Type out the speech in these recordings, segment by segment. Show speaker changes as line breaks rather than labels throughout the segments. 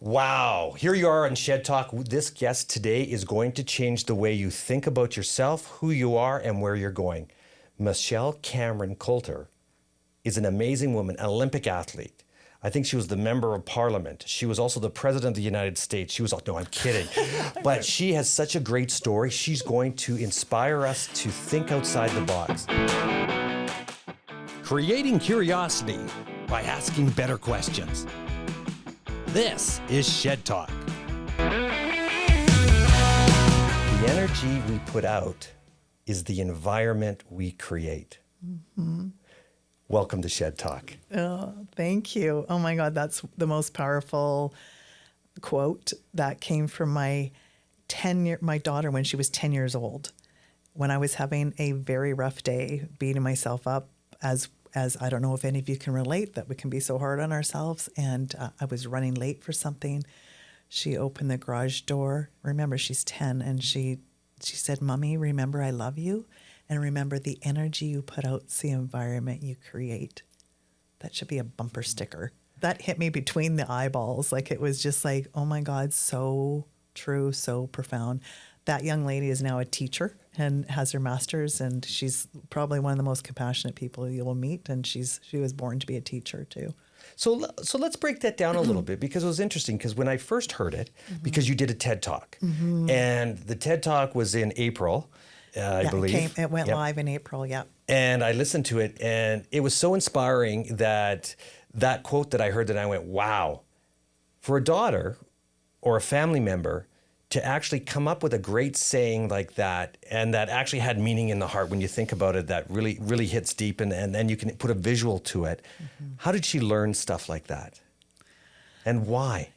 Wow, here you are on Shed Talk. This guest today is going to change the way you think about yourself, who you are, and where you're going. Michelle Cameron Coulter is an amazing woman, an Olympic athlete. I think she was the member of parliament. She was also the president of the United States. No, I'm kidding. But she has such a great story. She's going to inspire us to think outside the box. Creating curiosity by asking better questions. This is Shed Talk. The energy we put out is the environment we create. Mm-hmm. Welcome to Shed Talk.
Oh, thank you. Oh my God, that's the most powerful quote that came from my daughter when she was 10 years old. When I was having a very rough day, beating myself up as I don't know if any of you can relate, that we can be so hard on ourselves. And I was running late for something. She opened the garage door. Remember, she's 10. And she said, "Mommy, remember I love you. And remember the energy you put out, it's the environment you create." That should be a bumper sticker. That hit me between the eyeballs. Like, it was just like, oh my God, so true, so profound. That young lady is now a teacher and has her master's, and she's probably one of the most compassionate people you will meet. And she was born to be a teacher too.
So let's break that down a little bit, because it was interesting. Because when I first heard it, because you did a TED Talk, and the TED Talk was in April, I believe.
It went live in April, yeah.
And I listened to it, and it was so inspiring that quote that I heard, that I went, wow, for a daughter or a family member to actually come up with a great saying like that, and that actually had meaning in the heart when you think about it, that really, really hits deep, and then you can put a visual to it. Mm-hmm. How did she learn stuff like that? And why?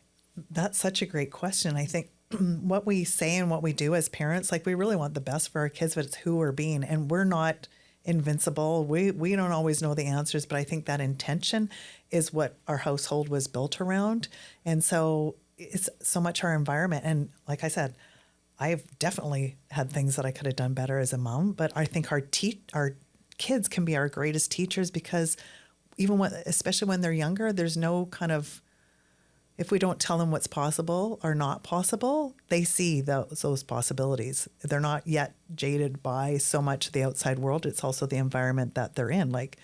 That's
such a great question. I think what we say and what we do as parents, like, we really want the best for our kids, but it's who we're being, and we're not invincible. We don't always know the answers, but I think that intention is what our household was built around. And so it's so much our environment. And like I said, I've definitely had things that I could have done better as a mom, but I think our kids can be our greatest teachers, because especially when they're younger, there's no kind of, if we don't tell them what's possible or not possible, they see those possibilities. They're not yet jaded by so much of the outside world. It's also the environment that they're in. Like,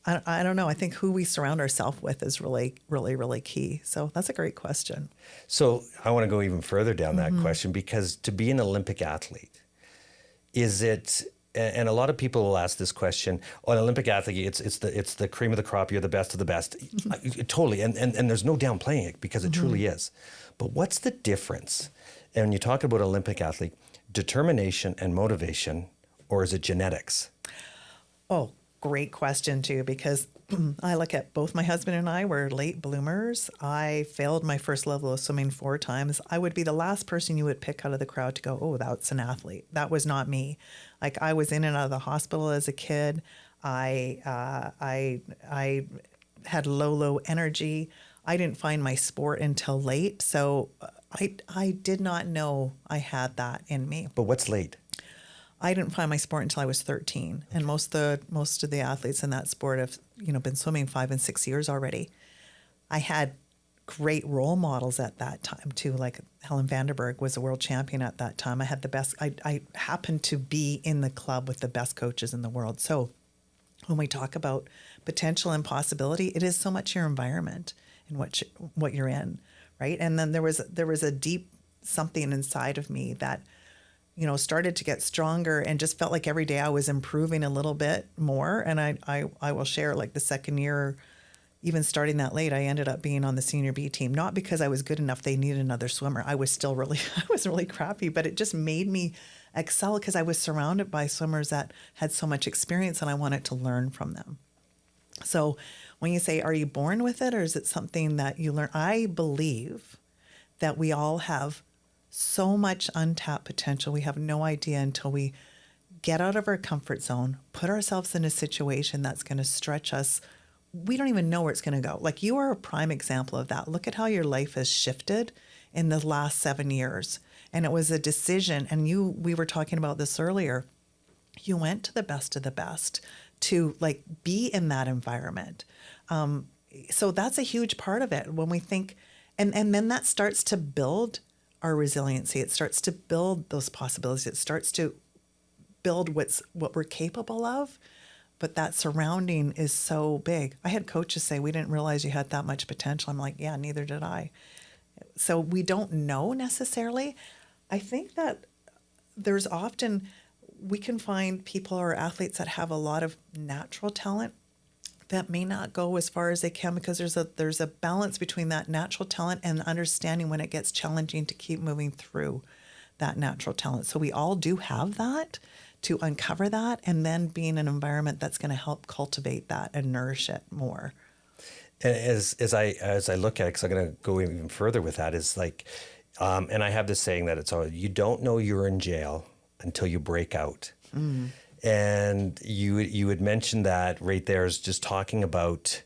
I don't know. I think who we surround ourselves with is really, really, really key. So that's a great question.
So I want to go even further down that question, because to be an Olympic athlete, is it, and a lot of people will ask this question, an Olympic athlete, it's the cream of the crop, you're the best of the best. Totally, and there's no downplaying it, because it truly is. But what's the difference? And when you talk about Olympic athlete, determination and motivation, or is it genetics?
Oh, great question too, because I look at both my husband and I were late bloomers. I failed my first level of swimming 4 times. I would be the last person you would pick out of the crowd to go, oh, that's an athlete. That was not me. Like, I was in and out of the hospital as a kid. I had low energy. I didn't find my sport until late. So I did not know I had that in me.
But what's late?
I didn't find my sport until I was 13, and most of the athletes in that sport have been swimming 5 and 6 years already. I had great role models at that time too, like Helen Vanderberg was a world champion at that time. I had the best. I happened to be in the club with the best coaches in the world. So when we talk about potential and possibility, it is so much your environment and what you're in, right? And then there was a deep something inside of me that started to get stronger, and just felt like every day I was improving a little bit more. And I will share, like, the second year, even starting that late, I ended up being on the senior B team, not because I was good enough. They needed another swimmer. I was really crappy, but it just made me excel, because I was surrounded by swimmers that had so much experience, and I wanted to learn from them. So when you say, are you born with it, or is it something that you learn? I believe that we all have so much untapped potential. We have no idea until we get out of our comfort zone, put ourselves in a situation that's going to stretch us. We don't even know where it's going to go. Like, you are a prime example of that. Look at how your life has shifted in the last 7 years. And it was a decision. And we were talking about this earlier. You went to the best of the best to, like, be in that environment. so that's a huge part of it when we think, and then that starts to build our resiliency. It starts to build those possibilities. It starts to build what we're capable of. But that surrounding is so big. I had coaches say, we didn't realize you had that much potential. I'm like, yeah, neither did I. So we don't know necessarily. I think that there's often, we can find people or athletes that have a lot of natural talent that may not go as far as they can, because there's a balance between that natural talent and understanding when it gets challenging to keep moving through that natural talent. So we all do have that, to uncover that, and then be in an environment that's going to help cultivate that and nourish it more.
And as I look at it, because I'm going to go even further with that, is like, and I have this saying that it's all, you don't know you're in jail until you break out. And you had mentioned that right there is just talking about,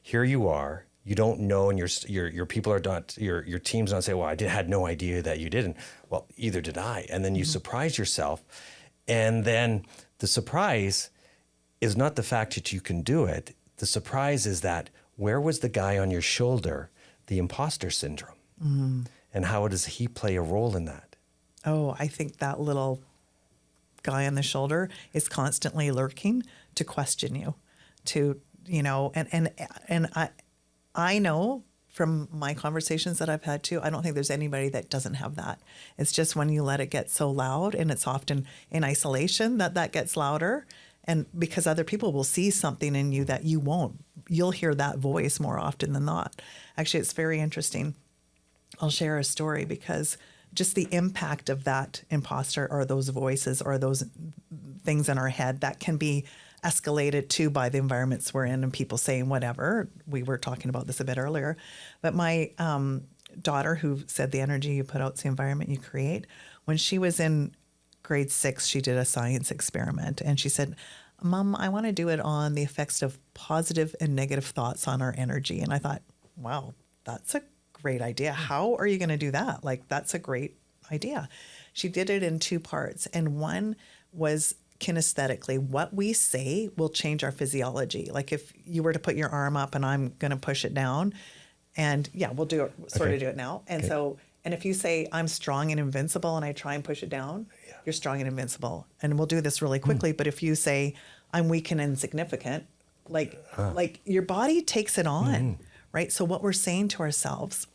here you are, you don't know, and your people are not, your team's not saying, well, had no idea that you didn't. Well, either did I. And then you surprise yourself. And then the surprise is not the fact that you can do it. The surprise is that, where was the guy on your shoulder, the imposter syndrome? And how does he play a role in that? Oh,
I think that little guy on the shoulder is constantly lurking to question you, to, and I know from my conversations that I've had too, I don't think there's anybody that doesn't have that. It's just when you let it get so loud, and it's often in isolation that gets louder. And because other people will see something in you that you won't, you'll hear that voice more often than not. Actually, it's very interesting. I'll share a story, because just the impact of that imposter, or those voices, or those things in our head that can be escalated to by the environments we're in and people saying whatever. We were talking about this a bit earlier, but my daughter, who said the energy you put out is the environment you create, when she was in grade 6, she did a science experiment, and she said, Mom, I want to do it on the effects of positive and negative thoughts on our energy. And I thought, wow, that's a great idea. How are you going to do that? Like, that's a great idea. She did it in 2 parts, and one was kinesthetically, what we say will change our physiology. Like, if you were to put your arm up and I'm going to push it down, and we'll do it, sort of do it now. And so, and if you say I'm strong and invincible and I try and push it down, you're strong and invincible. And we'll do this really quickly. But if you say I'm weak and insignificant, like your body takes it on, right? So what we're saying to ourselves,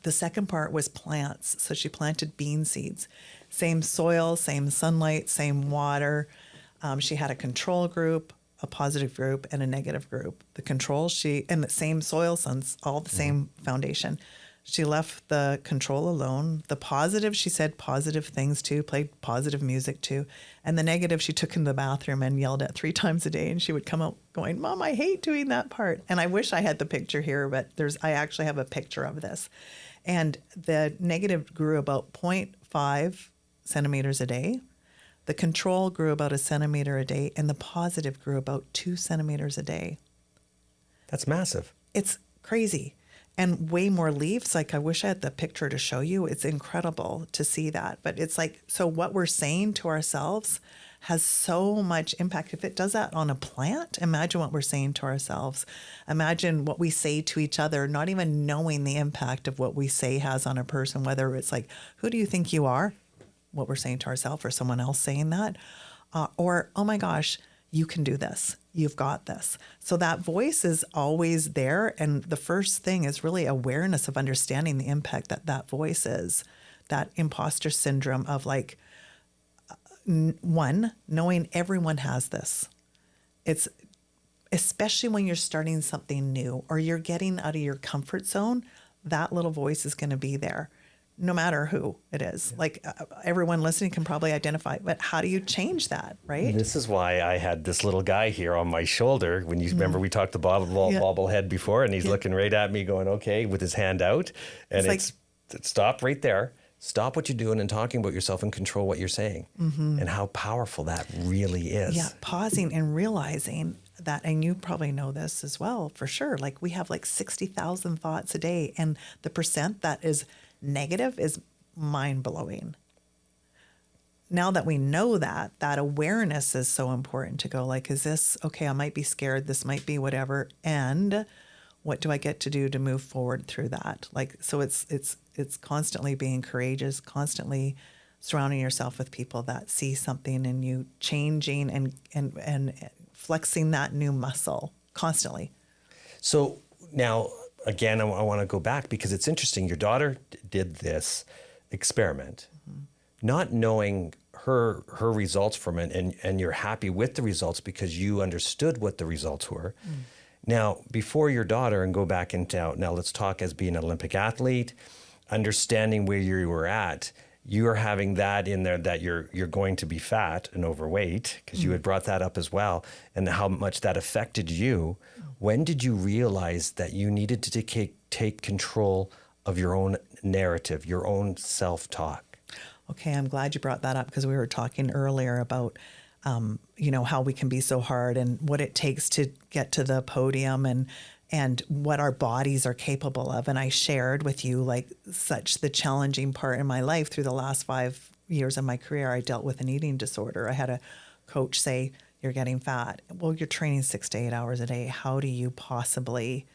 the second part was plants. So she planted bean seeds. Same soil, same sunlight, same water. She had a control group, a positive group, and a negative group. The control, and the same soil, all the same foundation. She left the control alone. The positive, she said positive things too, played positive music too. And the negative, she took in the bathroom and yelled at 3 times a day. And she would come out going, Mom, I hate doing that part. And I wish I had the picture here, but I actually have a picture of this. And the negative grew about 0.5 centimeters a day. The control grew about 1 centimeter a day, and the positive grew about 2 centimeters a day.
That's massive.
It's crazy. And way more leaves. Like, I wish I had the picture to show you. It's incredible to see that. But it's like, so what we're saying to ourselves has so much impact. If it does that on a plant, imagine what we're saying to ourselves. Imagine what we say to each other, not even knowing the impact of what we say has on a person, whether it's like, who do you think you are? What we're saying to ourselves, or someone else saying that, or, oh my gosh, you can do this. You've got this. So that voice is always there. And the first thing is really awareness of understanding the impact that voice is, that imposter syndrome of like, one, knowing everyone has this. It's especially when you're starting something new or you're getting out of your comfort zone, that little voice is going to be there. No matter who it is. Like, everyone listening can probably identify, but how do you change that, right?
This is why I had this little guy here on my shoulder. When you remember, we talked the bobblehead before, and he's looking right at me going, okay, with his hand out. And it's stop right there. Stop what you're doing and talking about yourself, and control what you're saying, and how powerful that really is.
Yeah, pausing and realizing that, and you probably know this as well, for sure. Like, we have like 60,000 thoughts a day, and the percent that is negative is mind-blowing. Now that we know that awareness is so important to go like, is this, okay, I might be scared, this might be whatever, and what do I get to do to move forward through that? Like, so it's constantly being courageous, constantly surrounding yourself with people that see something in you, changing and flexing that new muscle constantly.
So now, again, I want to go back because it's interesting. Your daughter did this experiment, not knowing her results from it, and you're happy with the results because you understood what the results were. Now, before your daughter, and go back into now, let's talk as being an Olympic athlete, understanding where you were at. You are having that in there that you're going to be fat and overweight because you had brought that up as well, and how much that affected you. When did you realize that you needed to take control of your own narrative, your own self-talk?
Okay, I'm glad you brought that up because we were talking earlier about, how we can be so hard and what it takes to get to the podium and what our bodies are capable of. And I shared with you like such the challenging part in my life through the last 5 years of my career. I dealt with an eating disorder. I had a coach say, "You're getting fat." Well, you're training 6 to 8 hours a day. How do you possibly,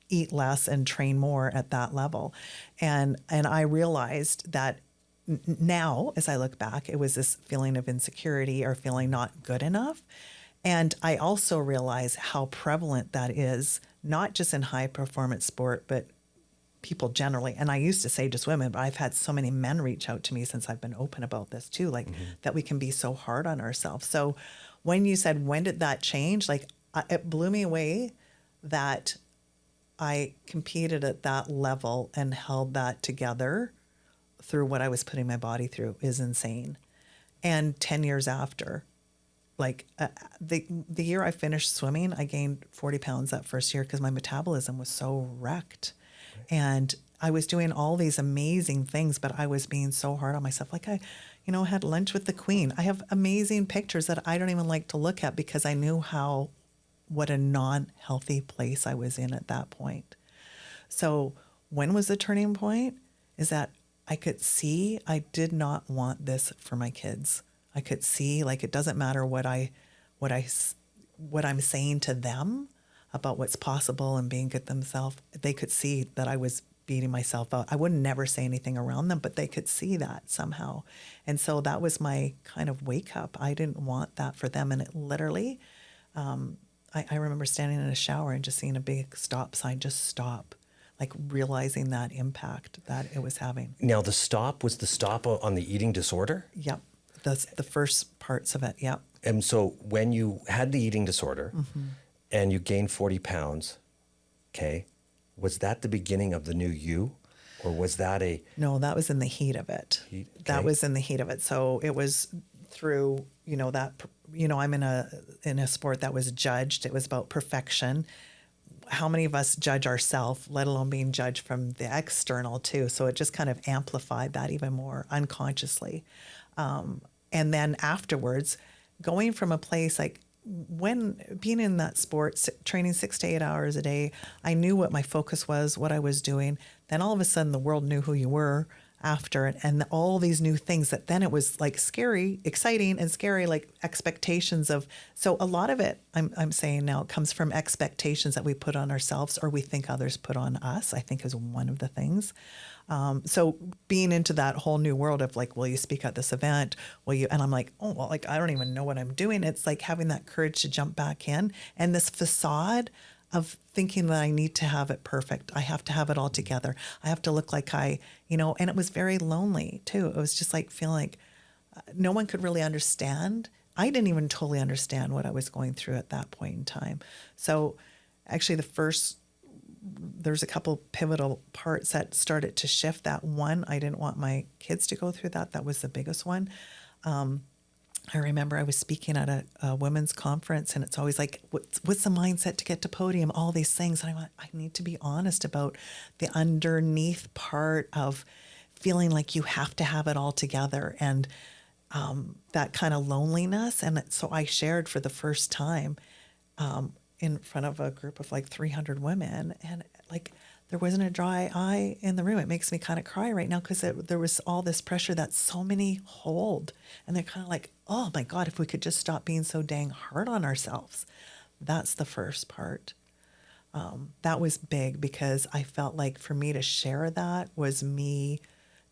eat less and train more at that level? And I realized that now, as I look back, it was this feeling of insecurity or feeling not good enough. And I also realize how prevalent that is, not just in high performance sport, but people generally. And I used to say just women, but I've had so many men reach out to me since I've been open about this too, like that we can be so hard on ourselves. So when you said, when did that change? Like it blew me away that I competed at that level and held that together through what I was putting my body through is insane. And 10 years after, like the year I finished swimming, I gained 40 pounds that first year because my metabolism was so wrecked. Right. And I was doing all these amazing things, but I was being so hard on myself. Like I had lunch with the Queen. I have amazing pictures that I don't even like to look at because I knew what a non-healthy place I was in at that point. So when was the turning point? Is that I could see I did not want this for my kids. I could see, like, it doesn't matter what I'm saying to them about what's possible and being good themselves. They could see that I was beating myself out. I would never say anything around them, but they could see that somehow. And so that was my kind of wake up. I didn't want that for them. And it literally, I remember standing in a shower and just seeing a big stop sign, just stop, like realizing that impact that it was having.
Now, the stop was the stop on the eating disorder?
Yep. That's the first parts of it. Yep.
And so when you had the eating disorder and you gained 40 pounds, okay, was that the beginning of the new you? Or was that
No, that was in the heat of it.
Okay.
That was in the heat of it. So it was through, I'm in a sport that was judged. It was about perfection. How many of us judge ourselves, let alone being judged from the external too? So it just kind of amplified that even more unconsciously. And then afterwards, going from a place like when being in that sport, training 6 to 8 hours a day, I knew what my focus was, what I was doing. Then all of a sudden the world knew who you were after it, and all these new things that then it was like scary, exciting and scary, like expectations of, so a lot of it I'm saying now comes from expectations that we put on ourselves or we think others put on us, I think is one of the things. So being into that whole new world of like, will you speak at this event? And I'm like, oh, well, like, I don't even know what I'm doing. It's like having that courage to jump back in, and this facade of thinking that I need to have it perfect. I have to have it all together. I have to look like and it was very lonely too. It was just like feeling like no one could really understand. I didn't even totally understand what I was going through at that point in time. So actually there's a couple pivotal parts that started to shift that. One, I didn't want my kids to go through that. That was the biggest one. I remember I was speaking at a women's conference, and it's always like, what's the mindset to get to podium? All these things. And I went, I need to be honest about the underneath part of feeling like you have to have it all together, and that kind of loneliness. And so I shared for the first time in front of a group of like 300 women, and like there wasn't a dry eye in the room. It makes me kind of cry right now because there was all this pressure that so many hold, and they're kind of like, oh my God, if we could just stop being so dang hard on ourselves. That's the first part. That was big because I felt like for me to share that was me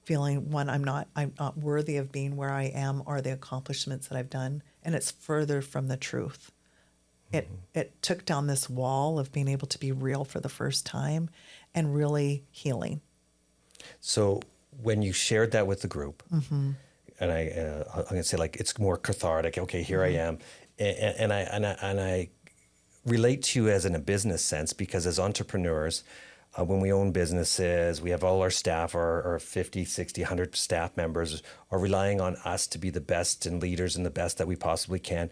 feeling, one, I'm not worthy of being where I am or the accomplishments that I've done. And it's further from the truth. It took down this wall of being able to be real for the first time and really healing.
So when you shared that with the group, and I'm going to say like it's more cathartic. Okay, here I am, and I relate to you as in a business sense because as entrepreneurs, when we own businesses, we have all our staff, our 50, 60, 100 staff members are relying on us to be the best and leaders and the best that we possibly can.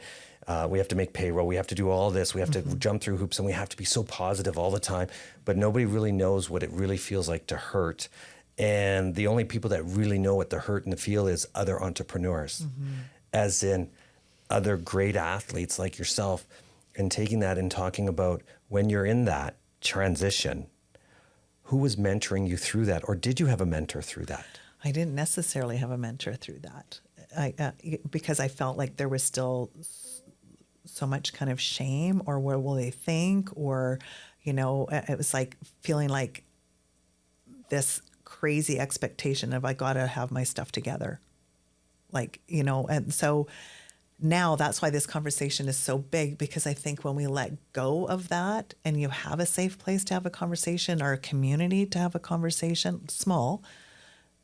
We have to make payroll. We have to do all this. We have to jump through hoops and we have to be so positive all the time. But nobody really knows what it really feels like to hurt. And the only people that really know what the hurt and the feel is other entrepreneurs, as in other great athletes like yourself. And taking that and talking about when you're in that transition, who was mentoring you through that? Or did you have a mentor through that?
I didn't necessarily have a mentor through that because I felt like there was still so much kind of shame or what will they think? Or, it was like feeling like this crazy expectation of I got to have my stuff together. And so now that's why this conversation is so big, because I think when we let go of that and you have a safe place to have a conversation or a community to have a conversation, small,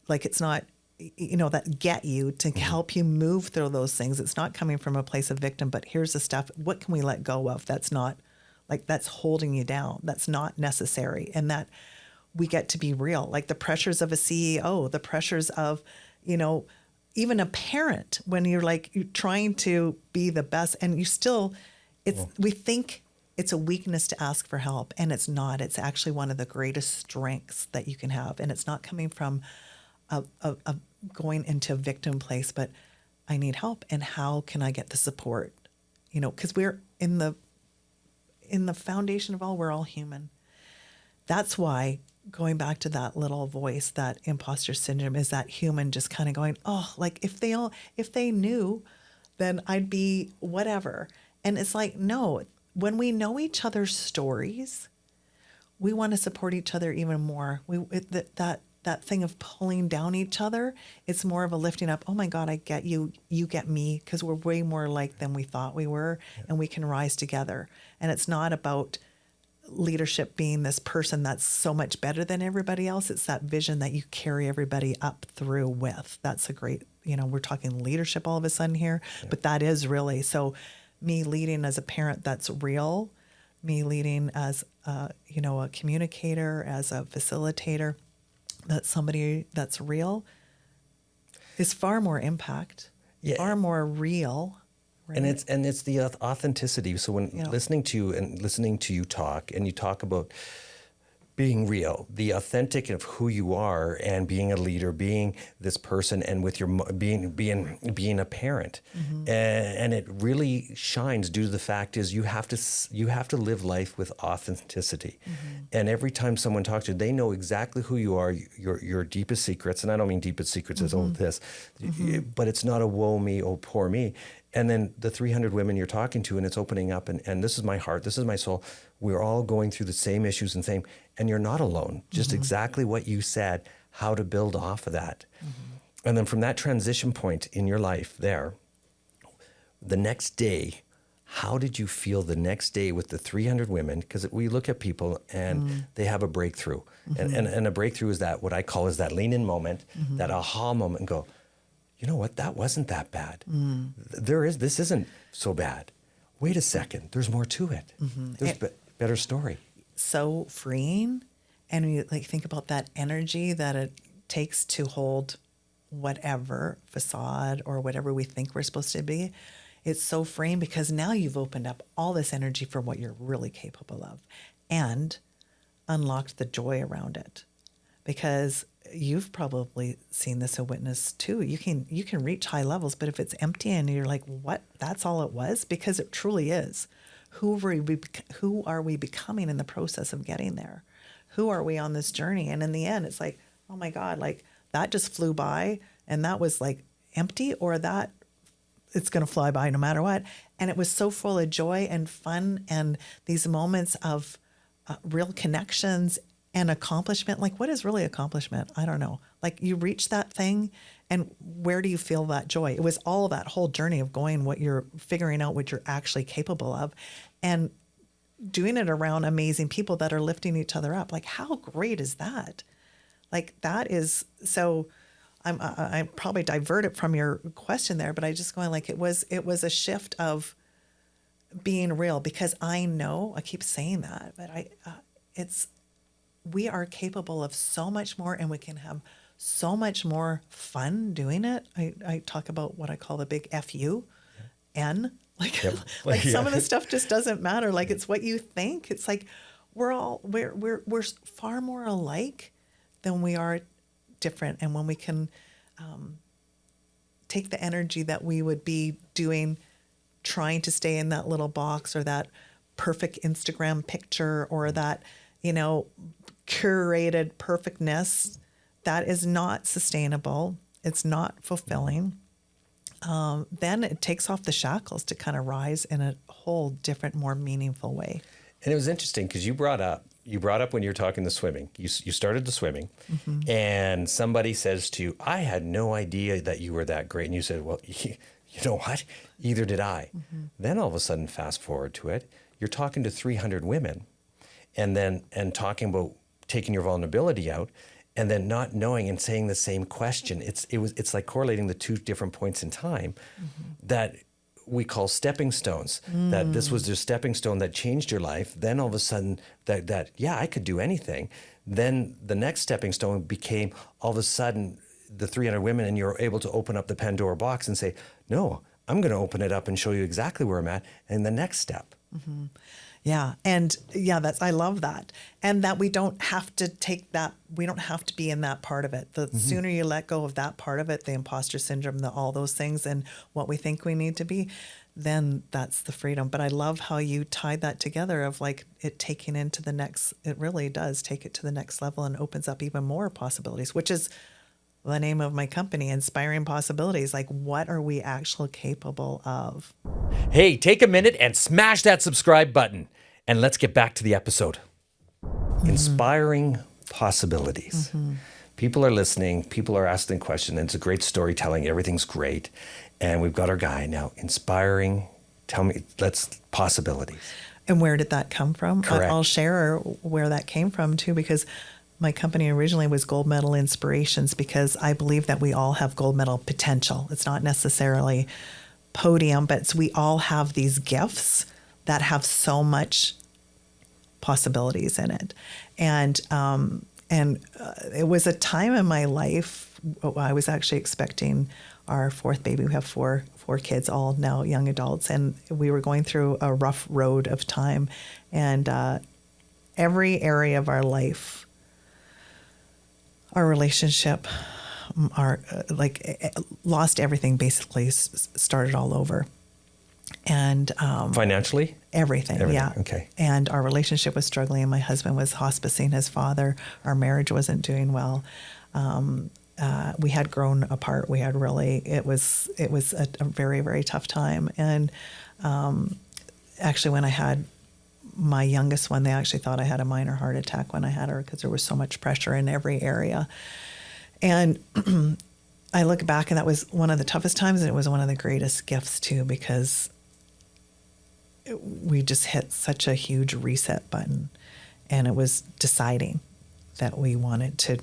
like it's not, that get you to help you move through those things. It's not coming from a place of victim, but here's the stuff. What can we let go of? That's not like that's holding you down. That's not necessary. And that we get to be real, like the pressures of a CEO, the pressures of, even a parent, when you're trying to be the best and you still, we think it's a weakness to ask for help, and it's not. It's actually one of the greatest strengths that you can have. And it's not coming from a going into a victim place, but I need help. And how can I get the support? Because we're in the foundation of all, we're all human. That's why going back to that little voice, that imposter syndrome is that human just kind of going, oh, like if they knew, then I'd be whatever. And it's like, no, when we know each other's stories, we want to support each other even more. That thing of pulling down each other, it's more of a lifting up. Oh my God, I get you. You get me, because we're way more alike than we thought we were, and we can rise together. And it's not about leadership being this person that's so much better than everybody else. It's that vision that you carry everybody up through with. That's a great, we're talking leadership all of a sudden here, but that is really, so me leading as a parent that's real, me leading as, a communicator, as a facilitator, that's somebody that's real, is far more impact, far more real. Right.
And it's the authenticity. So when listening to you talk, and you talk about being real, the authentic of who you are, and being a leader, being this person, and with your being a parent, and it really shines due to the fact is you have to live life with authenticity, and every time someone talks to you, they know exactly who you are, your deepest secrets, and I don't mean deepest secrets as this, but it's not a woe me, oh poor me. And then the 300 women you're talking to, and it's opening up, and this is my heart, this is my soul. We're all going through the same issues and you're not alone. Just exactly what you said, how to build off of that. And then from that transition point in your life there, the next day, how did you feel the next day with the 300 women? Because we look at people and they have a breakthrough. And a breakthrough is that, what I call is that lean-in moment, that aha moment, and go, you know what, that wasn't that bad. This isn't so bad. Wait a second, there's more to it. There's better story.
So freeing. And you think about that energy that it takes to hold whatever facade or whatever we think we're supposed to be. It's so freeing because now you've opened up all this energy for what you're really capable of and unlocked the joy around it. Because you've probably seen this and witnessed too. You can reach high levels, but if it's empty and you're like, what? That's all it was? Because it truly is. Who are we becoming in the process of getting there? Who are we on this journey? And in the end, it's like, oh my God, like that just flew by and that was like empty, or that it's going to fly by no matter what. And it was so full of joy and fun and these moments of real connections and accomplishment. Like, what is really accomplishment? I don't know. Like, you reach that thing, and where do you feel that joy? It was all that whole journey of figuring out what you're actually capable of, and doing it around amazing people that are lifting each other up. Like, how great is that? Like, that is so. I probably diverted from your question there, but I just going like it was a shift of being real, because I know I keep saying that, but we are capable of so much more, and we can have so much more fun doing it. I talk about what I call the big FU, N. Like,
Yep.
like some of the stuff just doesn't matter. Like, it's what you think. It's like we're far more alike than we are different. And when we can take the energy that we would be doing, trying to stay in that little box, or that perfect Instagram picture, or that, curated perfectness, that is not sustainable. It's not fulfilling. Then it takes off the shackles to kind of rise in a whole different, more meaningful way.
And it was interesting because you brought up when you were talking the swimming, you started the swimming, and somebody says to you, I had no idea that you were that great. And you said, well, you know what? Either did I. Then all of a sudden, fast forward to it, you're talking to 300 women, and talking about taking your vulnerability out, and then not knowing and saying the same question. It's like correlating the two different points in time that we call stepping stones, that this was the stepping stone that changed your life. Then all of a sudden that I could do anything. Then the next stepping stone became all of a sudden the 300 women, and you're able to open up the Pandora box and say, no, I'm going to open it up and show you exactly where I'm at and the next step.
Yeah. And I love that. And that we don't have to we don't have to be in that part of it. The sooner you let go of that part of it, the imposter syndrome, all those things, and what we think we need to be, then that's the freedom. But I love how you tied that together of like it taking into the next, it really does take it to the next level and opens up even more possibilities, which is the name of my company, Inspiring Possibilities. Like, what are we actually capable of?
Hey, take a minute and smash that subscribe button, and let's get back to the episode. Inspiring possibilities. People are listening. People are asking questions. And it's a great storytelling. Everything's great. And we've got our guy now. Inspiring. Tell me, possibilities.
And where did that come from?
Correct.
I'll share where that came from too, because my company originally was Gold Medal Inspirations, because I believe that we all have gold medal potential. It's not necessarily podium, but we all have these gifts that have so much possibilities in it. And it was a time in my life, I was actually expecting our fourth baby. We have four kids, all now young adults, and we were going through a rough road of time. And every area of our life, our relationship, lost everything, basically started all over. And
Financially?
Everything, yeah.
Okay.
And our relationship was struggling. My husband was hospicing his father. Our marriage wasn't doing well. We had grown apart. We had it was a very, very tough time. And actually, when I had my youngest one, they actually thought I had a minor heart attack when I had her, because there was so much pressure in every area. And I look back, and that was one of the toughest times, and it was one of the greatest gifts too, because we just hit such a huge reset button, and it was deciding that we wanted to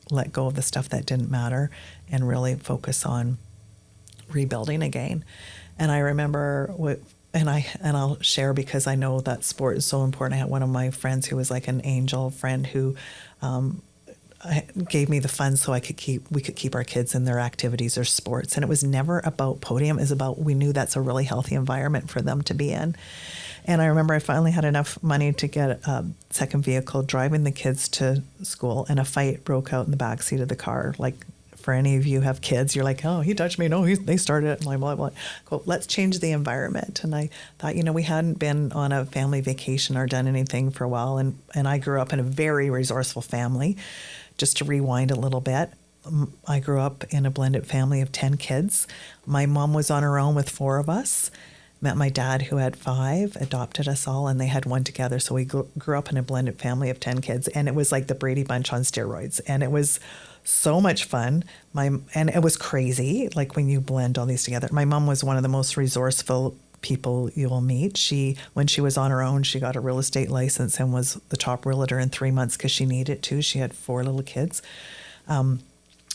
let go of the stuff that didn't matter and really focus on rebuilding again. And I remember I'll share, because I know that sport is so important. I had one of my friends who was like an angel friend who gave me the funds so we could keep our kids in their activities or sports. And it was never about podium. It was about, we knew that's a really healthy environment for them to be in. And I remember I finally had enough money to get a second vehicle, driving the kids to school, and a fight broke out in the back seat of the car. Like, for any of you who have kids, you're like, oh, he touched me. No, they started it. And I'm like, well, cool. Let's change the environment. And I thought, we hadn't been on a family vacation or done anything for a while. And I grew up in a very resourceful family. Just to rewind a little bit, I grew up in a blended family of 10 kids. My mom was on her own with 4 of us. met my dad who had 5, adopted us all, and they had one together. So we grew up in a blended family of 10 kids, and it was like the Brady Bunch on steroids. And it was so much fun. And it was crazy, like when you blend all these together. My mom was one of the most resourceful people you will meet. When she was on her own, she got a real estate license and was the top realtor in 3 months because she needed to. She had 4 little kids.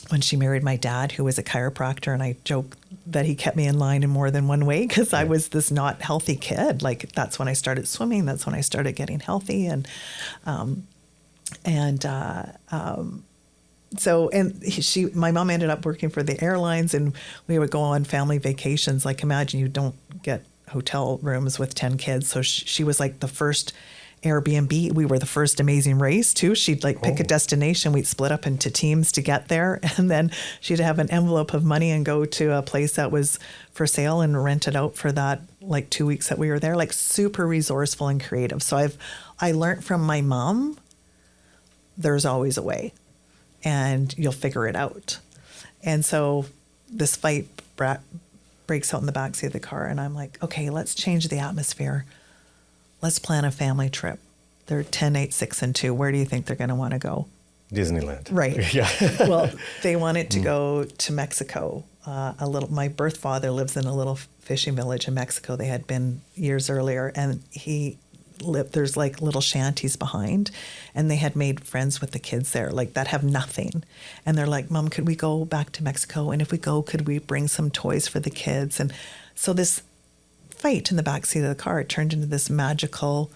When she married my dad, who was a chiropractor, and I joke that he kept me in line in more than one way because I was this not healthy kid. Like that's when I started swimming. That's when I started getting healthy, my mom ended up working for the airlines, and we would go on family vacations. Like imagine you don't get hotel rooms with 10 kids. So she was like the first Airbnb. We were the first Amazing Race too. She'd like pick a destination. We'd split up into teams to get there. And then she'd have an envelope of money and go to a place that was for sale and rent it out for that like 2 weeks that we were there, like super resourceful and creative. So I learned from my mom, there's always a way and you'll figure it out. And so this fight breaks out in the backseat of the car, and I'm like, okay, let's change the atmosphere. Let's plan a family trip. They're 10, 8, 6, and 2. Where do you think they're going to want to go?
Disneyland.
Right.
Yeah.
Well, they wanted to go to Mexico. My birth father lives in a little fishing village in Mexico. They had been years earlier, and there's like little shanties behind, and they had made friends with the kids there, like that have nothing. And they're like, Mom, could we go back to Mexico? And if we go, could we bring some toys for the kids? And so this fight in the backseat of the car turned into this magical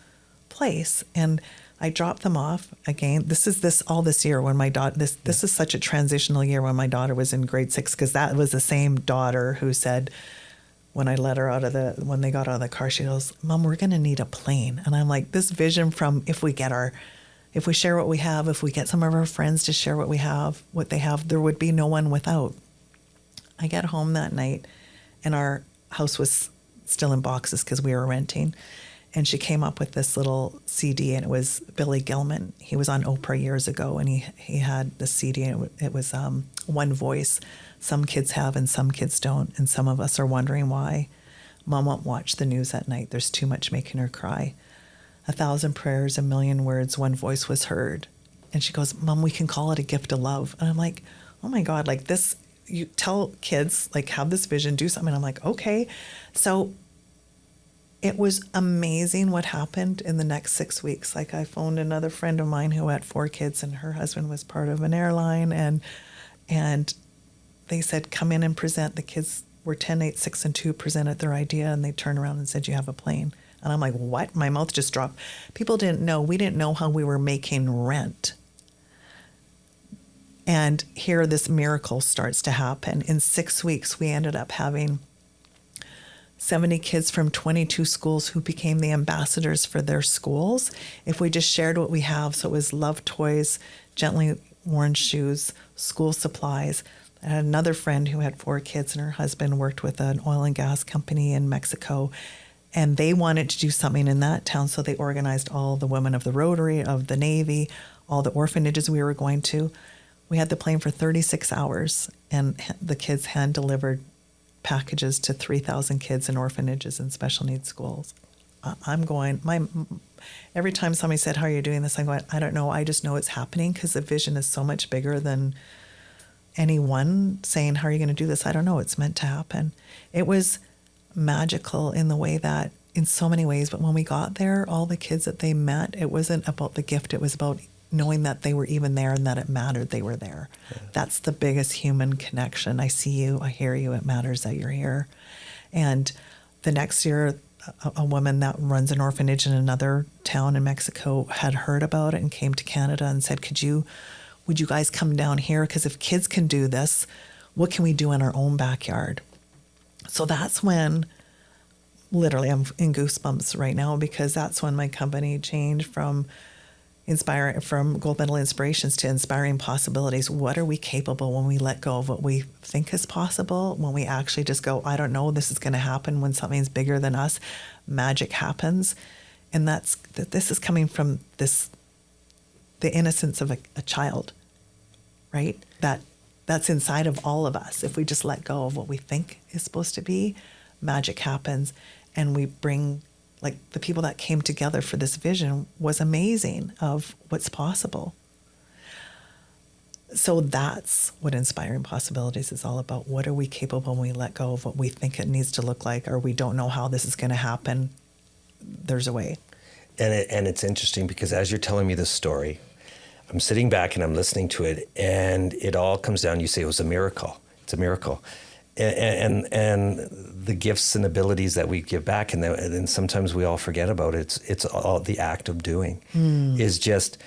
place. And I dropped them off again. This year when my daughter, this is such a transitional year when my daughter was in grade 6, because that was the same daughter who said, when I let her when they got out of the car, she goes, Mom, we're going to need a plane. And I'm like, this vision from if we share what we have, if we get some of our friends to share what they have, there would be no one without. I get home that night and our house was still in boxes because we were renting. And she came up with this little CD, and it was Billy Gilman. He was on Oprah years ago, and he had the CD, and it was One Voice. Some kids have and some kids don't, and some of us are wondering why. Mom won't watch the news at night. There's too much making her cry. 1,000 prayers, a million words, one voice was heard. And she goes, Mom, we can call it a gift of love. And I'm like, oh my God, like this, you tell kids, like have this vision, do something. I'm like, okay. So it was amazing what happened in the next 6 weeks. Like I phoned another friend of mine who had 4 kids, and her husband was part of an airline. And they said, come in and present. The kids were 10, 8, 6, and 2, presented their idea, and they turned around and said, you have a plane. And I'm like, what? My mouth just dropped. People didn't know. We didn't know how we were making rent. And here this miracle starts to happen. In 6 weeks, we ended up having 70 kids from 22 schools who became the ambassadors for their schools. If we just shared what we have, so it was love toys, gently worn shoes, school supplies. I had another friend who had 4 kids, and her husband worked with an oil and gas company in Mexico. And they wanted to do something in that town, so they organized all the women of the Rotary, of the Navy, all the orphanages we were going to. We had the plane for 36 hours, and the kids hand-delivered packages to 3,000 kids in orphanages and special needs schools. Every time somebody said, how are you doing this? I'm going, I don't know. I just know it's happening because the vision is so much bigger than anyone saying, how are you going to do this? I don't know. It's meant to happen. It was magical in the way that, in so many ways, but when we got there, all the kids that they met, it wasn't about the gift. It was about knowing that they were even there and that it mattered they were there. Yeah. That's the biggest human connection. I see you, I hear you, it matters that you're here. And the next year, a woman that runs an orphanage in another town in Mexico had heard about it and came to Canada and said, would you guys come down here? Because if kids can do this, what can we do in our own backyard? So that's when, literally, I'm in goosebumps right now, because that's when my company changed from Gold Medal Inspirations to Inspiring Possibilities. What are we capable when we let go of what we think is possible? When we actually just go, I don't know, this is going to happen. When something's bigger than us, magic happens. And this is coming from the innocence of a child, right? That's inside of all of us. If we just let go of what we think is supposed to be, magic happens. and we bring, like, the people that came together for this vision was amazing of what's possible. So that's what Inspiring Possibilities is all about. What are we capable when we let go of what we think it needs to look like, or we don't know how this is going to happen? There's a way.
And it's interesting because as you're telling me this story, I'm sitting back and I'm listening to it, and it all comes down. You say it was a miracle. It's a miracle, and the gifts and abilities that we give back, and then sometimes we all forget about it. It's all the act of doing is just.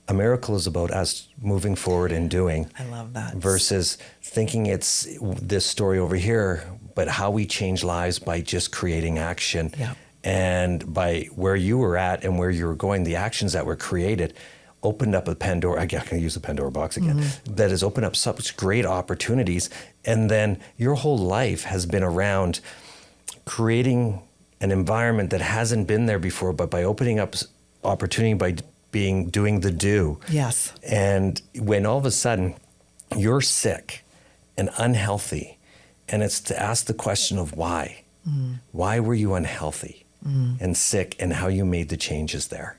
A miracle is about us moving forward and doing.
I love that.
Versus thinking it's this story over here, but how we change lives by just creating action.
Yeah.
And by where you were at and where you were going, the actions that were created opened up a Pandora, I can use the Pandora box again, that has opened up such great opportunities. And then your whole life has been around creating an environment that hasn't been there before, but by opening up opportunity by doing the do.
Yes.
And when all of a sudden you're sick and unhealthy, and it's to ask the question of why. Why were you unhealthy and sick, and how you made the changes there?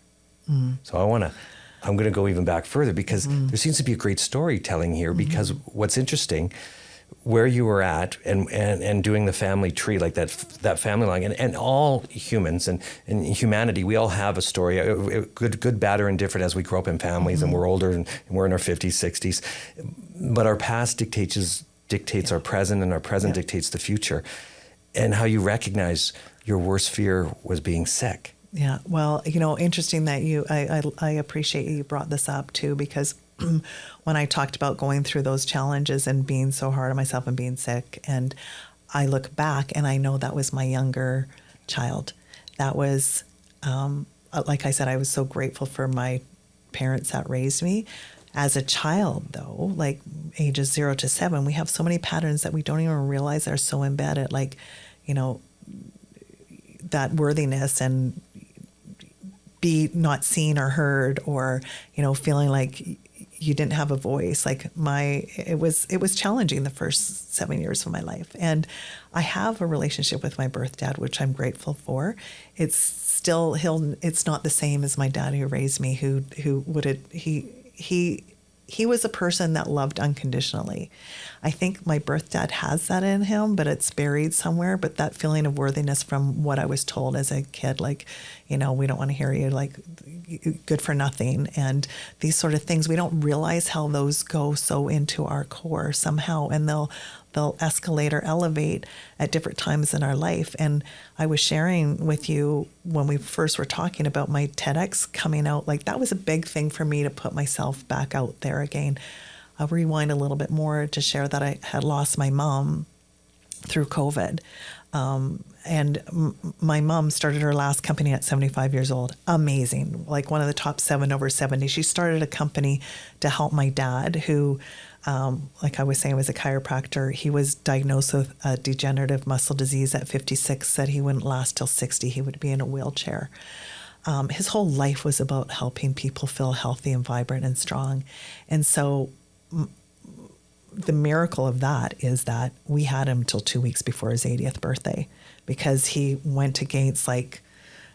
So I'm going to go even back further because there seems to be a great storytelling here because what's interesting, where you were at and doing the family tree, like that family line, and all humans and humanity, we all have a story, good, bad, or indifferent as we grow up in families and we're older and we're in our 50s, 60s. But our past dictates our present, and our present dictates the future. And how you recognize your worst fear was being sick.
Yeah. Well, interesting that I appreciate you brought this up too, because when I talked about going through those challenges and being so hard on myself and being sick, and I look back and I know that was my younger child. That was, like I said, I was so grateful for my parents that raised me. As a child, though, like ages 0 to 7, we have so many patterns that we don't even realize are so embedded, like, that worthiness and be not seen or heard, or, feeling like you didn't have a voice. Like it was challenging the first 7 years of my life. And I have a relationship with my birth dad, which I'm grateful for. It's still, it's not the same as my dad who raised me, he was a person that loved unconditionally. I think my birth dad has that in him, but it's buried somewhere. But that feeling of worthiness from what I was told as a kid, like, we don't want to hear you, like, good for nothing, and these sort of things. We don't realize how those go so into our core somehow, and they'll escalate or elevate at different times in our life. And I was sharing with you when we first were talking about my TEDx coming out, like that was a big thing for me to put myself back out there again. I'll rewind a little bit more to share that I had lost my mom through COVID. And my mom started her last company at 75 years old. Amazing. Like one of the top 7 over 70. She started a company to help my dad who, like I was saying, was a chiropractor. He was diagnosed with a degenerative muscle disease at 56, said he wouldn't last till 60. He would be in a wheelchair. His whole life was about helping people feel healthy and vibrant and strong. And so the miracle of that is that we had him till 2 weeks before his 80th birthday, because he went against, like,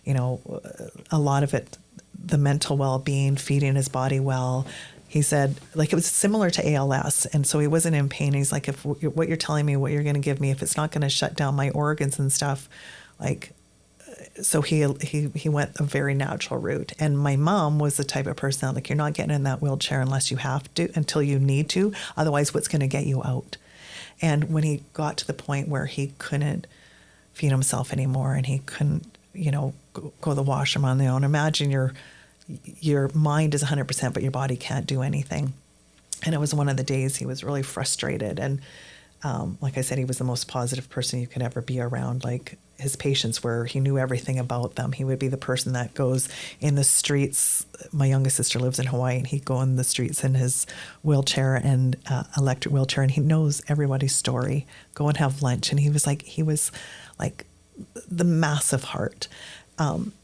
a lot of it, the mental well-being, feeding his body well. He said, like, it was similar to ALS. And so he wasn't in pain. He's like, if what you're telling me, what you're going to give me, if it's not going to shut down my organs and stuff, like, so he went a very natural route. And my mom was the type of person that, like, you're not getting in that wheelchair unless you have to, until you need to. Otherwise, what's going to get you out? And when he got to the point where he couldn't feed himself anymore, and he couldn't, go to the washroom on their own, imagine your mind is 100%, but your body can't do anything. And it was one of the days he was really frustrated. And like I said, he was the most positive person you could ever be around. Like, his patients were, he knew everything about them. He would be the person that goes in the streets. My youngest sister lives in Hawaii, and he'd go in the streets in his wheelchair and electric wheelchair, and he knows everybody's story. Go and have lunch. And he was like the massive heart.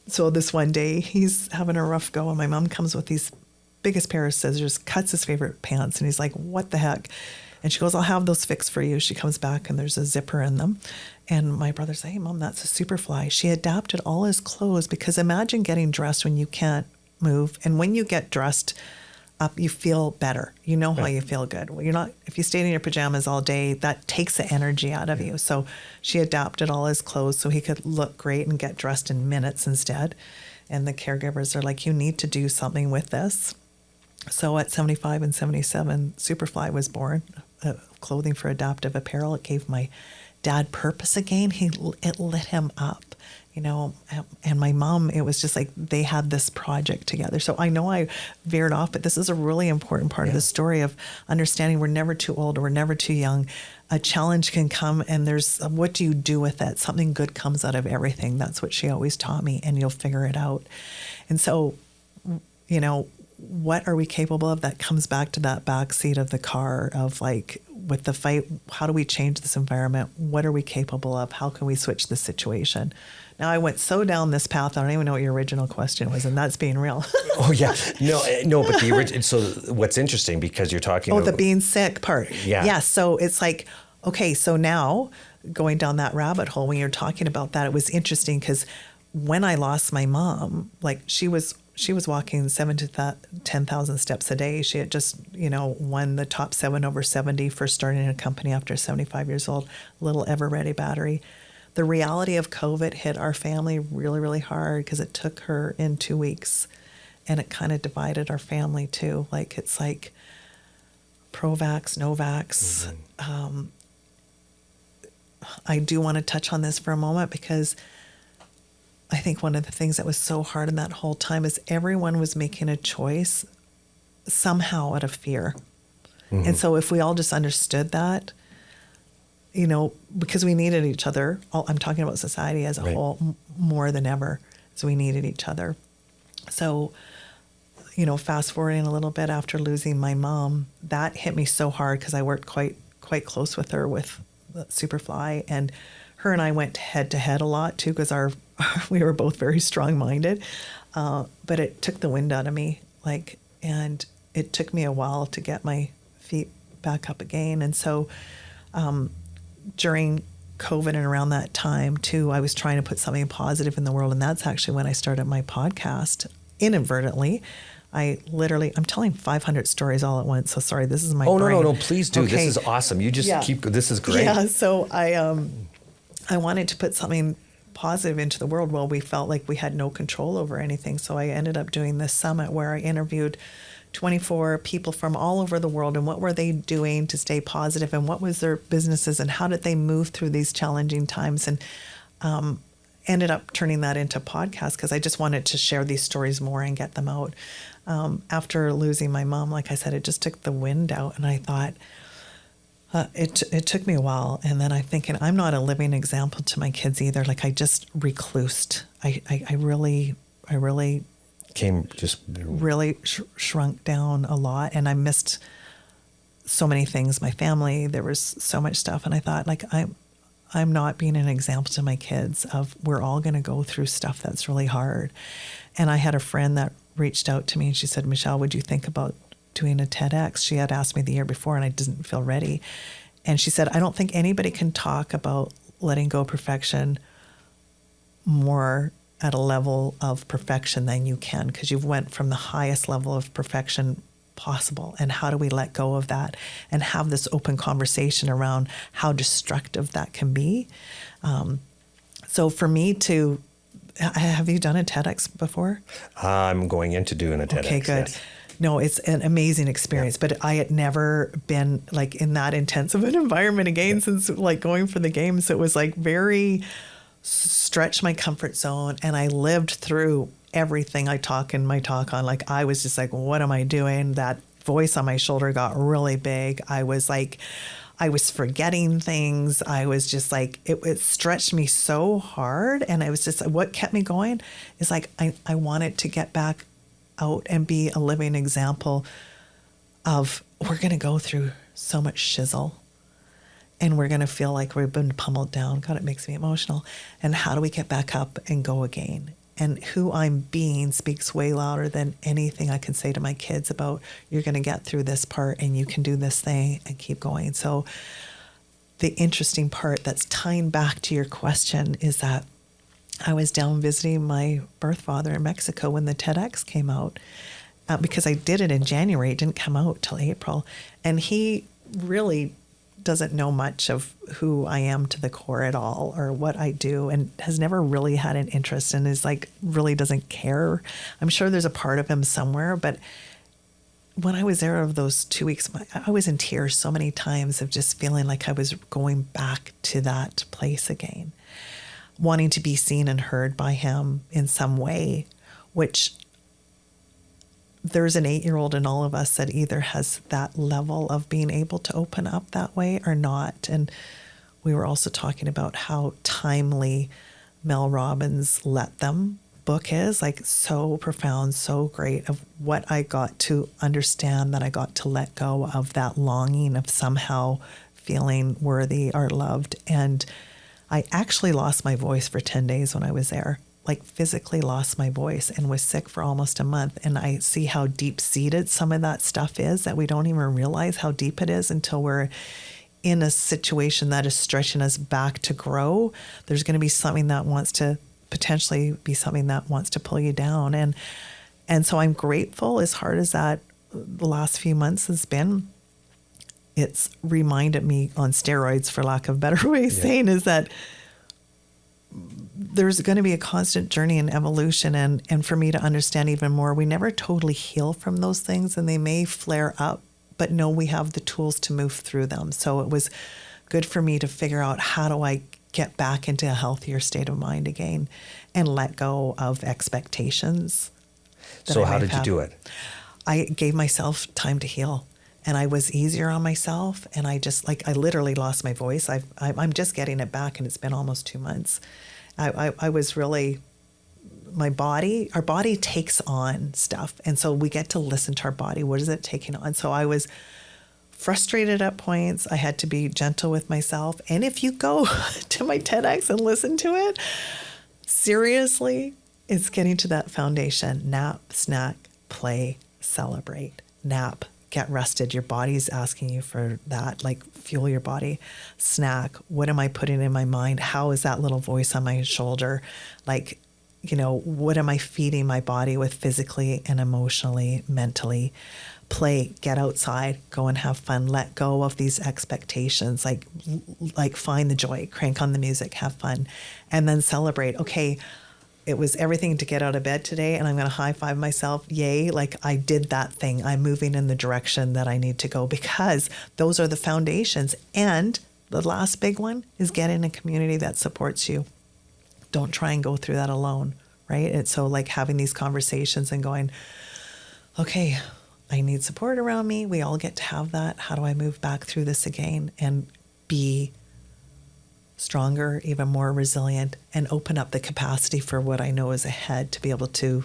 So this one day he's having a rough go, and my mom comes with these biggest pair of scissors, cuts his favorite pants, and he's like, what the heck? And she goes, I'll have those fixed for you. She comes back and there's a zipper in them. And my brother's like, hey, Mom, that's a Superfly. She adapted all his clothes, because imagine getting dressed when you can't move. And when you get dressed up, you feel better. You know how you feel good. Well, you're not, if you stayed in your pajamas all day, that takes the energy out of you. So she adapted all his clothes so he could look great and get dressed in minutes instead. And the caregivers are like, you need to do something with this. So at 75 and 77, Superfly was born, clothing for adaptive apparel. It gave my dad purpose again. It lit him up, you know, and my mom, it was just like they had this project together. So I know I veered off, but this is a really important part of the story of understanding we're never too old, we're never too young. A challenge can come, and there's, what do you do with it? Something good comes out of everything. That's what she always taught me, and you'll figure it out. And so, you know, what are we capable of? That comes back to that back seat of the car of like, with the fight, how do we change this environment? What are we capable of? How can we switch the situation? Now, I went so down this path, I don't even know what your original question was, and that's being real.
Oh, yeah. No, but the original, so what's interesting, because you're talking
about the being sick part.
Yeah.
Yeah. So it's like, okay, so now going down that rabbit hole, when you're talking about that, it was interesting because when I lost my mom, like she was walking 7,000 to 10,000 steps a day. She had just, you know, won the top 7 over 70 for starting a company after 75 years old, little Ever Ready battery. The reality of COVID hit our family really, really hard because it took her in 2 weeks, and it kind of divided our family too. Like, it's like pro-vax, no-vax. I do want to touch on this for a moment because I think one of the things that was so hard in that whole time is everyone was making a choice somehow out of fear. And so if we all just understood that, you know, because we needed each other, I'm talking about society as a whole more than ever. So we needed each other. So, you know, fast forwarding a little bit after losing my mom, that hit me so hard because I worked quite close with her with Superfly, and her and I went head to head a lot too because we were both very strong-minded, but it took the wind out of me, like, and it took me a while to get my feet back up again. And so during COVID and around that time too, I was trying to put something positive in the world, and that's actually when I started my podcast inadvertently. I'm telling 500 stories all at once. So sorry, this is my brain.
No, please do. Okay. This is awesome. You just keep, this is great.
Yeah, so I wanted to put something positive into the world. Well, we felt like we had no control over anything. So I ended up doing this summit where I interviewed 24 people from all over the world and what were they doing to stay positive and what was their businesses and how did they move through these challenging times, and ended up turning that into a podcast because I just wanted to share these stories more and get them out. After losing my mom, like I said, it just took the wind out, and I thought, it took me a while, and then I'm thinking I'm not a living example to my kids either. Like I just reclused. I really shrunk down a lot, and I missed so many things. My family, there was so much stuff, and I thought like I'm not being an example to my kids of we're all going to go through stuff that's really hard. And I had a friend that reached out to me and she said, Michelle, would you think about doing a TEDx? She had asked me the year before and I didn't feel ready. And she said, I don't think anybody can talk about letting go of perfection more at a level of perfection than you can, because you've went from the highest level of perfection possible. And how do we let go of that and have this open conversation around how destructive that can be? So for me have you done a TEDx before?
I'm going into doing a TEDx.
Okay, good. Yes. No, it's an amazing experience, but I had never been like in that intense of an environment again since like going for the games. It was like very stretch my comfort zone, and I lived through everything I talk in my talk on. Like I was just like, what am I doing? That voice on my shoulder got really big. I was forgetting things. I was just like, it stretched me so hard. And I was just, what kept me going is like, I wanted to get back out and be a living example of we're going to go through so much shizzle and we're going to feel like we've been pummeled down. God, it makes me emotional. And how do we get back up and go again? And who I'm being speaks way louder than anything I can say to my kids about, you're going to get through this part and you can do this thing and keep going. So the interesting part that's tying back to your question is that I was down visiting my birth father in Mexico when the TEDx came out, because I did it in January. It didn't come out till April. And he really doesn't know much of who I am to the core at all, or what I do, and has never really had an interest, and is like, really doesn't care. I'm sure there's a part of him somewhere, but when I was there over those 2 weeks, I was in tears so many times of just feeling like I was going back to that place again, wanting to be seen and heard by him in some way, which there's an 8-year-old in all of us that either has that level of being able to open up that way or not. And we were also talking about how timely Mel Robbins' Let Them book is, like, so profound, so great, of what I got to understand, that I got to let go of that longing of somehow feeling worthy or loved. And I actually lost my voice for 10 days when I was there, like physically lost my voice, and was sick for almost a month. And I see how deep-seated some of that stuff is, that we don't even realize how deep it is until we're in a situation that is stretching us back to grow. There's going to be something that wants to potentially be something that wants to pull you down. And so I'm grateful, as hard as that the last few months has been. It's reminded me on steroids, for lack of a better way of saying, is that there's going to be a constant journey and evolution. And for me to understand even more, we never totally heal from those things, and they may flare up, but no, we have the tools to move through them. So it was good for me to figure out, how do I get back into a healthier state of mind again and let go of expectations.
So how did you do it?
I gave myself time to heal, and I was easier on myself. And I just, like, I literally lost my voice. I'm just getting it back, and it's been almost 2 months. I was really, our body takes on stuff. And so we get to listen to our body. What is it taking on? So I was frustrated at points. I had to be gentle with myself. And if you go to my TEDx and listen to it, seriously, it's getting to that foundation. Nap, snack, play, celebrate. Nap, get rested. Your body's asking you for that, like, fuel your body. Snack, what am I putting in my mind? How is that little voice on my shoulder? Like, what am I feeding my body with physically and emotionally, mentally? Play, get outside, go and have fun, let go of these expectations, like find the joy, crank on the music, have fun, and then celebrate. Okay, it was everything to get out of bed today, and I'm going to high five myself. Yay, like, I did that thing. I'm moving in the direction that I need to go, because those are the foundations. And the last big one is get in a community that supports you. Don't try and go through that alone, right? It's so, like, having these conversations and going, okay, I need support around me. We all get to have that. How do I move back through this again and be stronger, even more resilient, and open up the capacity for what I know is ahead, to be able to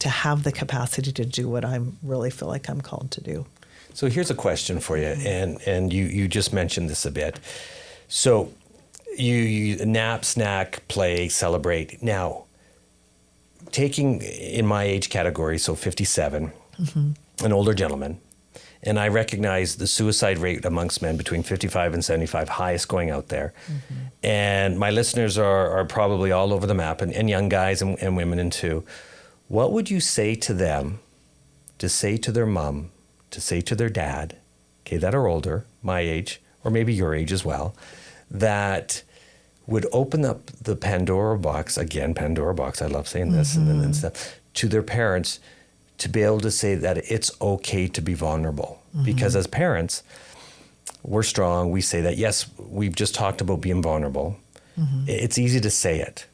have the capacity to do what I really feel like I'm called to do.
So here's a question for you, and you just mentioned this a bit. So you nap, snack, play, celebrate. Now, taking in my age category, so 57, an older gentleman, and I recognize the suicide rate amongst men between 55 and 75, highest going out there. And my listeners are probably all over the map, and young guys and women in too. What would you say to them, to say to their mom, to say to their dad, okay, that are older, my age, or maybe your age as well, that would open up the Pandora box, again, Pandora box, I love saying this, and stuff, to their parents, to be able to say that it's okay to be vulnerable. Because as parents, we're strong. We say that, yes, we've just talked about being vulnerable. It's easy to say it.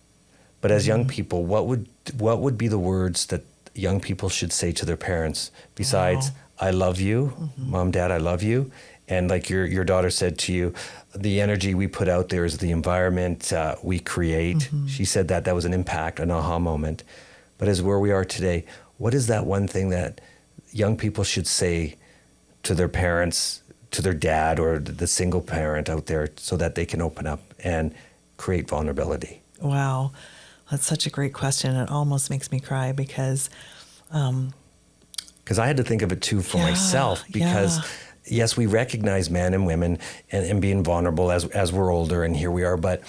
But as young people, what would be the words that young people should say to their parents besides, I love you, Mom, Dad, I love you? And like your daughter said to you, the energy we put out there is the environment we create. She said that was an impact, an aha moment. But as where we are today, what is that one thing that young people should say to their parents, to their dad, or the single parent out there, so that they can open up and create vulnerability?
Wow. That's such a great question. It almost makes me cry because
I had to think of it too for myself, because yes, we recognize men and women and being vulnerable as we're older, and here we are, but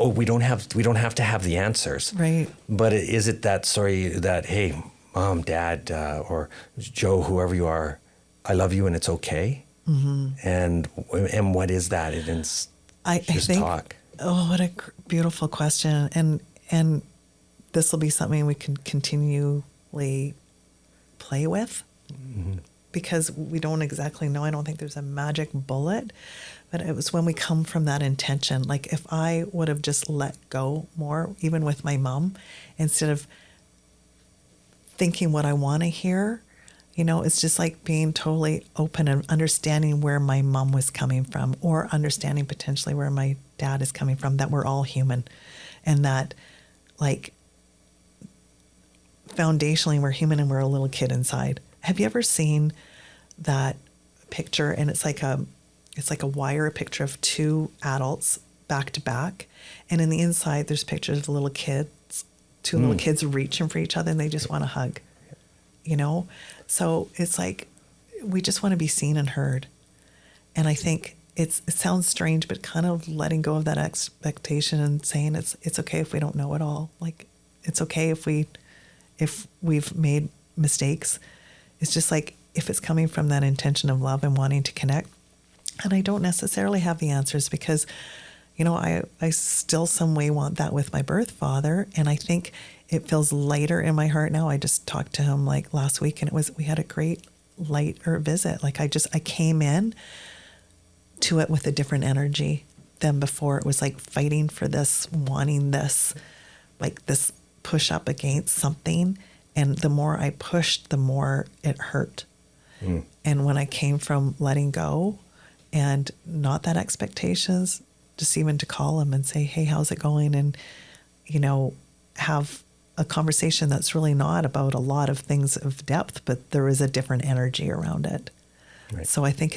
we don't have to have the answers.
Right.
But is it that, hey, Mom, Dad, or Joe, whoever you are, I love you and it's okay? Mm-hmm. And what is that?
I think,
talk.
Oh, what a beautiful question. And this will be something we can continually play with, mm-hmm. because we don't exactly know. I don't think there's a magic bullet, but it was when we come from that intention. Like if I would have just let go more, even with my mom, instead of thinking what I want to hear, it's just like being totally open and understanding where my mom was coming from, or understanding potentially where my dad is coming from, that we're all human, and that like foundationally we're human and we're a little kid inside. Have you ever seen that picture? And it's like a wire picture of two adults back to back, and in the inside there's pictures of little kids, two little kids reaching for each other and they just want to hug, So it's like we just want to be seen and heard. And I think it sounds strange, but kind of letting go of that expectation and saying it's okay if we don't know it all. Like it's okay if we've made mistakes. It's just like if it's coming from that intention of love and wanting to connect. And I don't necessarily have the answers, because I still some way want that with my birth father. And I think it feels lighter in my heart now. I just talked to him like last week, and we had a great lighter visit. Like I came in to it with a different energy than before. It was like fighting for this, wanting this, like this push up against something. And the more I pushed, the more it hurt. Mm. And when I came from letting go and not that expectations, just even to call him and say, hey, how's it going? And, have a conversation that's really not about a lot of things of depth, but there is a different energy around it. Right. So I think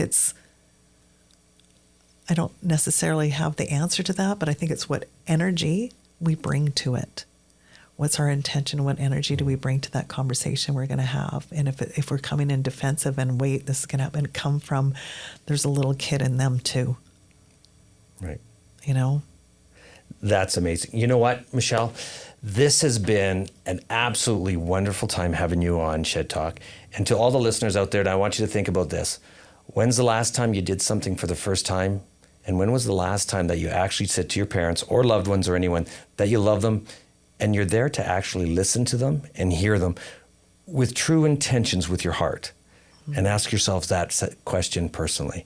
I don't necessarily have the answer to that, but I think it's what energy we bring to it. What's our intention? What energy do we bring to that conversation we're going to have? And if we're coming in defensive and wait, this is going to happen, come from, there's a little kid in them too.
Right.
That's
amazing. You know what, Michelle? This has been an absolutely wonderful time having you on Shed Talk. And to all the listeners out there, I want you to think about this. When's the last time you did something for the first time? And when was the last time that you actually said to your parents or loved ones or anyone that you love them, and you're there to actually listen to them and hear them with true intentions with your heart? Mm-hmm. And ask yourself that question personally.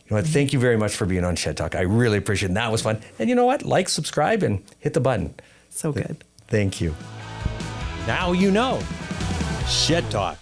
You know what? Mm-hmm. Thank you very much for being on Shed Talk. I really appreciate it. That was fun. And you know what? Like, subscribe, and hit the button.
So good.
Thank you.
Now you know. Shed Talk.